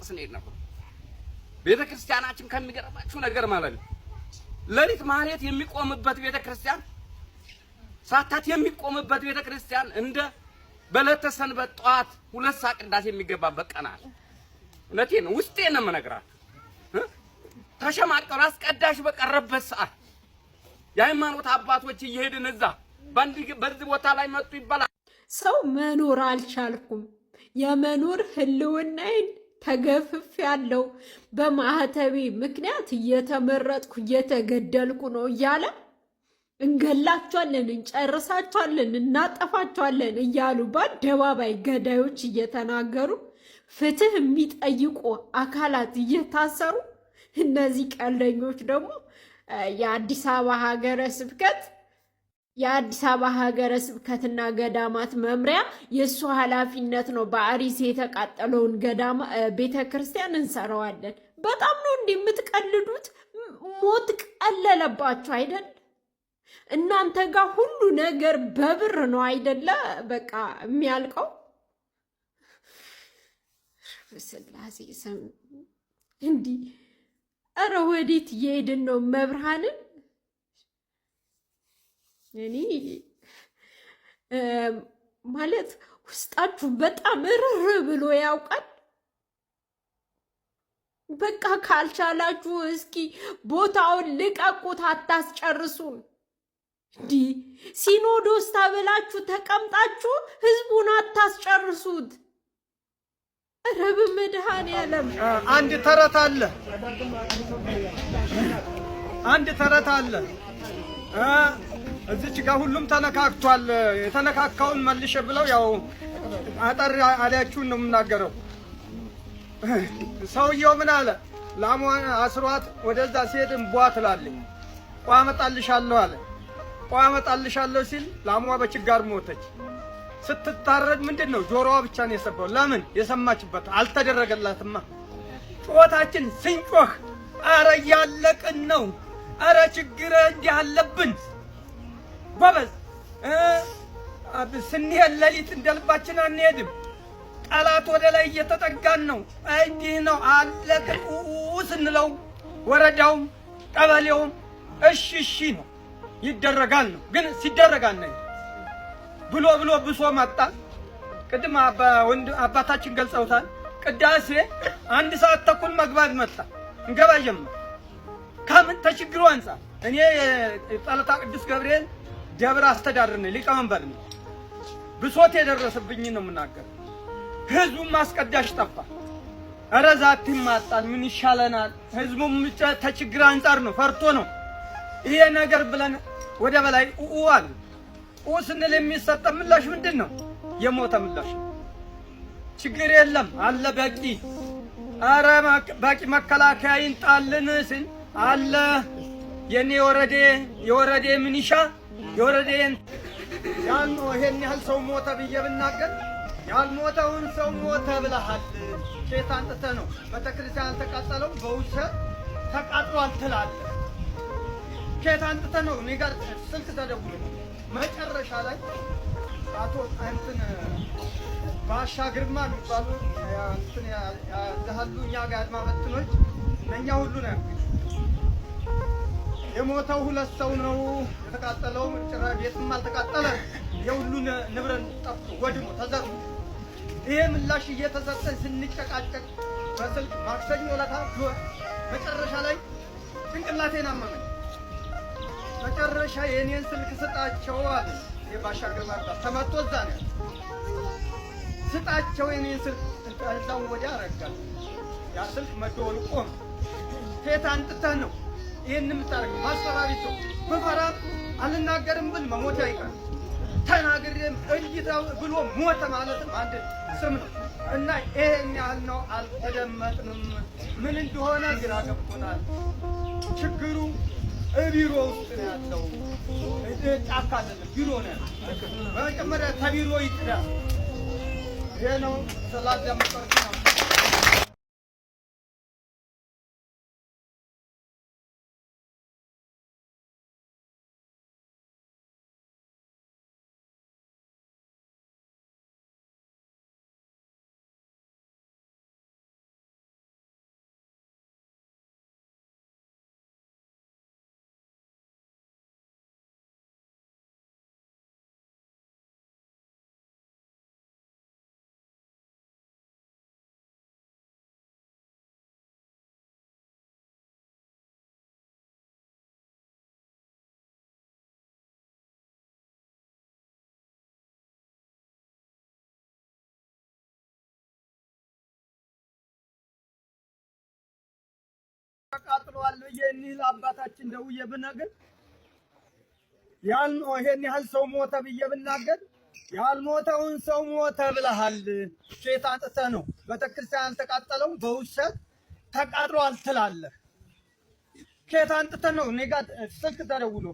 ስንሄድ ነበር። ቤተክርስቲያናችን ከሚገርማችሁ ነገር ማለት ነው ለሊት ማህሌት የሚቆምበት ቤተክርስቲያን ሳታት የሚቆምበት ቤተክርስቲያን እንደ በለተ ሰንበት ጧት 2 ሰዓት ቅዳሴ የሚገባበት ቀን አለ። እውነቴን ነው ውስጤን ነው የምነግራችሁ። ተሸማቀሩ አስቀዳሽ በቀረበት ሰዓት የሃይማኖት አባቶች እየሄድን እዛ በዚህ ቦታ ላይ መጡ ይባላል። ሰው መኖር አልቻልኩም፣ የመኖር ህልውናዬን ተገፍፍ ያለው በማህተቤ ምክንያት እየተመረጥኩ እየተገደልኩ ነው እያለ እንገላቸዋለን፣ እንጨርሳቸዋለን፣ እናጠፋቸዋለን እያሉ በአደባባይ ገዳዮች እየተናገሩ ፍትህ የሚጠይቁ አካላት እየታሰሩ፣ እነዚህ ቀልደኞች ደግሞ የአዲስ አበባ ሀገረ ስብከትና ገዳማት መምሪያ የእሱ ኃላፊነት ነው። በአሪስ የተቃጠለውን ገዳማ ቤተክርስቲያን እንሰራዋለን። በጣም ነው እንዲህ የምትቀልዱት። ሞት ቀለለባችሁ አይደል? እናንተ ጋር ሁሉ ነገር በብር ነው አይደለ? በቃ የሚያልቀው በስላሴ ስም እንዲህ። ኧረ ወዴት እየሄድን ነው? መብርሃንን እኔ ማለት ውስጣችሁ በጣም እርር ብሎ ያውቃል። በቃ ካልቻላችሁ እስኪ ቦታውን ልቀቁት፣ አታስጨርሱን። እንዲህ ሲኖዶስ ተብላችሁ ተቀምጣችሁ ህዝቡን አታስጨርሱት። ረብ መድኃኔዓለም አንድ ተረት አለ። እዚች ጋር ሁሉም ተነካክቷል። የተነካካውን መልሼ ብለው ያው አጠር አዳችሁን ነው የምናገረው። ሰውየው ምን አለ? ላሟን አስሯት ወደዛ ሲሄድ እምቧ ትላለች። ቋ አመጣልሻለሁ አለ። ቋ አመጣልሻለሁ ሲል ላሟ በችጋር ሞተች። ስትታረድ ምንድነው ጆሮዋ ብቻ ነው የሰማው። ለምን? የሰማችበት አልተደረገላትማ። ጮታችን ስንጮህ አረ ያለቅን ነው፣ አረ ችግር እንዲህ አለብን ጎበዝ። ስንሄድ ሌሊት እንደልባችን አንሄድም። ጠላት ወደ ላይ እየተጠጋን ነው። እንዲህ ነው አለቅን ስንለው ወረዳውም ቀበሌውም እሺ ነው ይደረጋል ነው። ግን ሲደረጋል ነው ብሎ ብሶ መጣ። ቅድም አባታችን ገልጸውታል። ቅዳሴ 1 ሰዓት ተኩል መግባት መጣ። እንገባ ጀመር። ከምን ተችግሩ አንፃር እኔ ጸሎታ ቅዱስ ገብርኤል ደብረ አስተዳደር ነኝ፣ ሊቀመንበር ነኝ። ብሶት የደረሰብኝ ነው የምናገረው። ህዝቡም ማስቀዳሽ ጠፋ። ኧረ ዛቲም ማጣን ምን ይሻለናል? ህዝቡም ተችግር አንፃር ነው፣ ፈርቶ ነው ይሄ ነገር ብለን ወደ በላይ አለ። ስንል የሚሰጠ ምላሽ ምንድን ነው? የሞተ ምላሽ። ችግር የለም አለ በቂ። ኧረ በቂ መከላከያ ይንጣልን ሲል አለ የኔ የወረዴ ምንሻ የወረዴን ያን ይሄን ያህል ሰው ሞተ ብዬ ብናገር ያልሞተውን ሰው ሞተ ብለሃል። ኬት አንጥተህ ነው? ቤተክርስቲያን ተቃጠለው በውሸት ተቃጥሏል ትላለህ። ኬት አንጥተህ ነው? እኔ ጋር ስልክ ተደውሎ መጨረሻ ላይ አቶ እንትን ባሻ ግርማ የሚባሉ እንትን ያዛሉ እኛ ጋር አድማ በትኖች እኛ ሁሉ ነው የሞተው 2 ሰው ነው። የተቃጠለው ጭራ ቤትም አልተቃጠለ፣ የሁሉ ንብረት ጠፍቶ ወድሞ ተዘርፎ ይሄ ምላሽ እየተሰጠን ስንጨቃጨቅ በስልክ ማክሰኞ ዕለት መጨረሻ ላይ ጭንቅላቴን አመመኝ። መጨረሻ የኔን ስልክ ስጣቸው አለ። የባሻ ግርማ ተመቶ እዛ ነው ስጣቸው የኔን ስልክ እዛው ወዲያ አረጋል። ያ ስልክ መደወሉ ቆም። ኬት አንጥተህ ነው ይሄን የምታረገው? ማስፈራሪት ነው። በፈራ አልናገርም ብል መሞት አይቀር። ተናግሬም እይታው ብሎ ሞተ ማለትም አንድ ስም ነው እና ይሄን ያህል ነው። አልተደመጥንም። ምን እንደሆነ ግራ ገብቶናል። ችግሩ ቢሮ ውስጥ ነው ያለው። ጫካ አይደለም ቢሮ ነው ያለው። በመጀመሪያ ከቢሮ ይጥራ። ይሄ ነው ሰላም ያመጣው። ተቃጥሏል ብዬ እኒህ ለአባታችን ደውዬ ብነግር ያልነው ይሄን ያህል ሰው ሞተ ብዬ ብናገር ያልሞተውን ሰው ሞተ ብለሃል። ሼት አንጥተህ ነው ቤተክርስቲያን ያልተቃጠለው በውሸት ተቃጥሏል ትላለህ። ሼት አንጥተህ ነው እኔ ጋር ስልክ ተደውሎ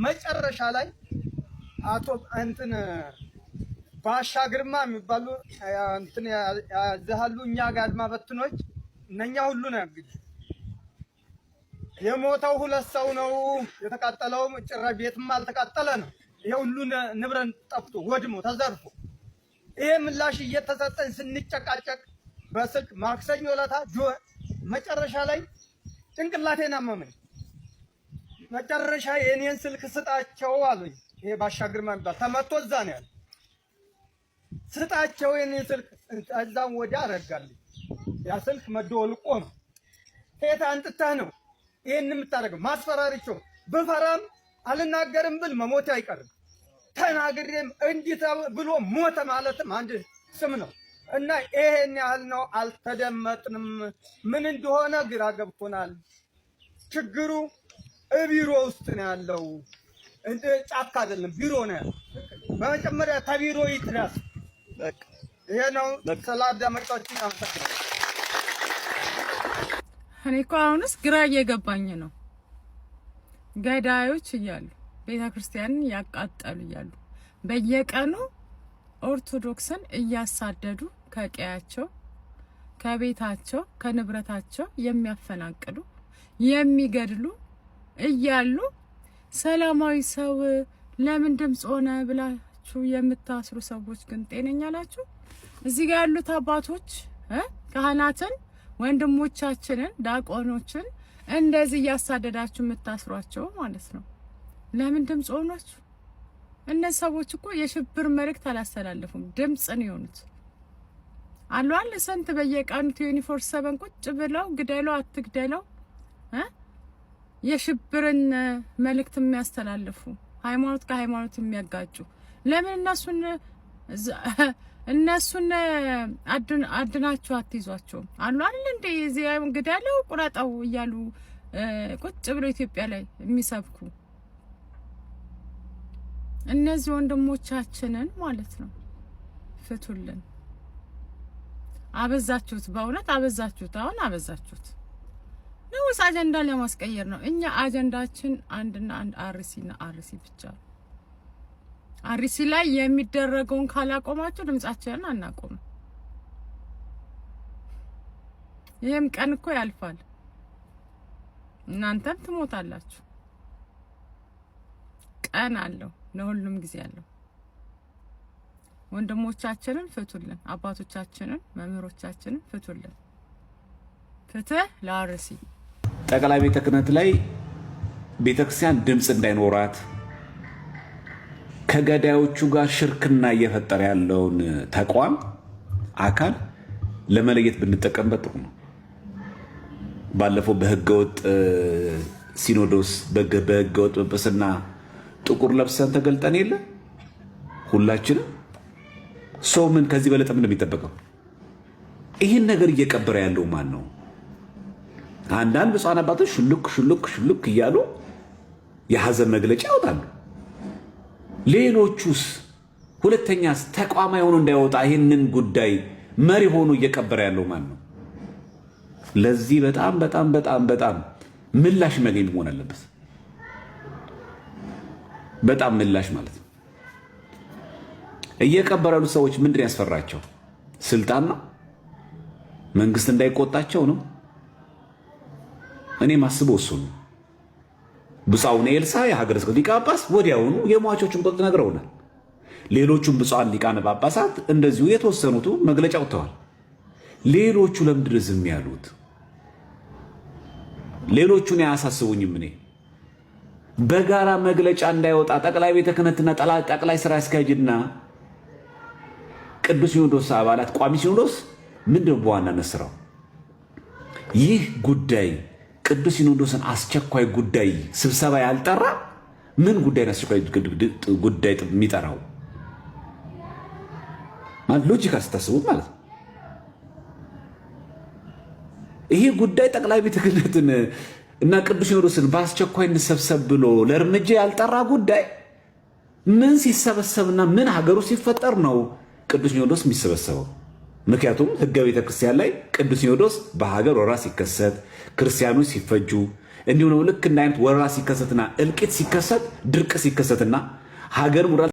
መጨረሻ ላይ አቶ እንትን ባሻ ግርማ የሚባሉ እንትን ያዛሉ እኛ ጋር አድማ በትኖች እነኛ ሁሉ ነው እንግዲህ የሞተው 2 ሰው ነው የተቃጠለው። ጭራ ቤትም አልተቃጠለ ነው። ይሄ ሁሉ ንብረት ጠፍቶ ወድሞ ተዘርፎ ይሄ ምላሽ እየተሰጠን ስንጨቃጨቅ በስልክ ማክሰኞ ዕለት መጨረሻ ላይ ጭንቅላቴን አመመኝ። መጨረሻ የኔን ስልክ ስጣቸው አሉኝ። ይሄ ባሻ ግርማ የሚባል ተመቶ እዛ ነው ያለ። ስጣቸው የኔን ስልክ እዛም ወዲያ አረጋልኝ። ያ ስልክ መደወልቆ ነው። ሄታ አንጥተህ ነው ይሄን የምታደርገው። ማስፈራሪቸው በፈራም አልናገርም ብል መሞት አይቀርም። ተናግሬም እንዲህ ብሎ ሞተ ማለትም አንድ ስም ነው እና ይሄን ያህል ነው። አልተደመጥንም። ምን እንደሆነ ግራ ገብቶናል። ችግሩ ቢሮ ውስጥ ነው ያለው። እንደ ጫካ አይደለም፣ ቢሮ ነው ያለው። በመጀመሪያ ተቢሮ ይድረስ። ይሄ ነው ስላዳመጣችሁ አመሰግናለሁ። እኔ እኮ አሁንስ ግራ እየገባኝ ነው። ገዳዮች እያሉ ቤተክርስቲያንን ያቃጠሉ እያሉ በየቀኑ ኦርቶዶክስን እያሳደዱ ከቀያቸው ከቤታቸው ከንብረታቸው የሚያፈናቅሉ የሚገድሉ እያሉ ሰላማዊ ሰው ለምን ድምጽ ሆነ ብላችሁ የምታስሩ ሰዎች ግን ጤነኛ ናችሁ? እዚህ ጋር ያሉት አባቶች ካህናትን ወንድሞቻችንን ዲያቆኖችን እንደዚህ እያሳደዳችሁ የምታስሯቸው ማለት ነው። ለምን ድምጽ ሆናችሁ? እነዚህ ሰዎች እኮ የሽብር መልእክት አላስተላለፉም፣ ድምጽ ነው የሆኑት። አሏል ሰንት በየቀኑ 24/7 ቁጭ ብለው ግደለው አትግደለው የሽብርን መልእክት የሚያስተላልፉ ሃይማኖት ከሃይማኖት የሚያጋጩ ለምን እነሱን አድናችሁ አትይዟቸውም? አሉ አይደል እንዴ እዚህ ግደለው ቁረጠው እያሉ ቁጭ ብለው ኢትዮጵያ ላይ የሚሰብኩ እነዚህ ወንድሞቻችንን ማለት ነው። ፍቱልን። አበዛችሁት፣ በእውነት አበዛችሁት። አሁን አበዛችሁት ነው። አጀንዳ ለማስቀየር ነው። እኛ አጀንዳችን አንድና አንድ አርሲና አርሲ ብቻ። አርሲ ላይ የሚደረገውን ካላቆማችሁ ድምጻችንን አናቆም። ይሄም ቀን እኮ ያልፋል፣ እናንተም ትሞታላችሁ። ቀን አለው፣ ለሁሉም ጊዜ አለው። ወንድሞቻችንን ፍቱልን፣ አባቶቻችንን መምህሮቻችንን ፍቱልን። ፍትህ ለአርሲ። ጠቅላይ ቤተ ክህነት ላይ ቤተክርስቲያን ድምጽ እንዳይኖራት ከገዳዮቹ ጋር ሽርክና እየፈጠረ ያለውን ተቋም አካል ለመለየት ብንጠቀምበት ጥሩ ነው። ባለፈው በህገወጥ ሲኖዶስ በህገወጥ ጵጵስና ጥቁር ለብሰን ተገልጠን የለ ሁላችንም ሰው ምን ከዚህ በለጠ ምን እንደሚጠበቀው ይህን ነገር እየቀበረ ያለው ማን ነው? አንዳንድ ብፁዓን አባቶች ሹልክ እያሉ የሐዘን መግለጫ ያወጣሉ። ሌሎቹስ ሁለተኛስ ተቋማዊ ሆኖ እንዳይወጣ ይህንን ጉዳይ መሪ ሆኖ እየቀበረ ያለው ማን ነው? ለዚህ በጣም በጣም በጣም በጣም ምላሽ መገኝ መሆን አለበት። በጣም ምላሽ ማለት ነው። እየቀበረ ያሉ ሰዎች ምንድን ያስፈራቸው? ስልጣን ነው? መንግስት እንዳይቆጣቸው ነው? እኔ ማስበው እሱ ነው። ብፁዕ አቡነ ኤልሳ የሀገረ ስብከቱ ሊቀ ጳጳስ ወዲያውኑ የሟቾችን ቁጥር ነግረውናል። ሌሎቹም ብፁዓን ሊቃነ ጳጳሳት እንደዚሁ የተወሰኑቱ መግለጫ ወጥተዋል። ሌሎቹ ለምንድን ነው ዝም ያሉት? ሌሎቹን አያሳስቡኝም። እኔ በጋራ መግለጫ እንዳይወጣ ጠቅላይ ቤተ ክህነትና ጠቅላይ ስራ አስኪያጅና ቅዱስ ሲኖዶስ አባላት ቋሚ ሲኖዶስ ምንድነው በዋናነት ስራው? ይህ ጉዳይ ቅዱስ ሲኖዶስን አስቸኳይ ጉዳይ ስብሰባ ያልጠራ ምን ጉዳይ ነው አስቸኳይ ጉዳይ የሚጠራው? ማለት ሎጂካል ስታስቡት ማለት ነው። ይሄ ጉዳይ ጠቅላይ ቤተ ክህነትን እና ቅዱስ ሲኖዶስን በአስቸኳይ እንሰብሰብ ብሎ ለእርምጃ ያልጠራ ጉዳይ ምን ሲሰበሰብና ምን ሀገሩ ሲፈጠር ነው ቅዱስ ሲኖዶስ የሚሰበሰበው? ምክንያቱም ሕገ ቤተ ክርስቲያን ላይ ቅዱስ ሲኖዶስ በሀገር ወረራ ሲከሰት፣ ክርስቲያኖች ሲፈጁ፣ እንዲሁ ነው ልክ እንደ አይነት ወረራ ሲከሰትና እልቂት ሲከሰት፣ ድርቅ ሲከሰትና ሀገር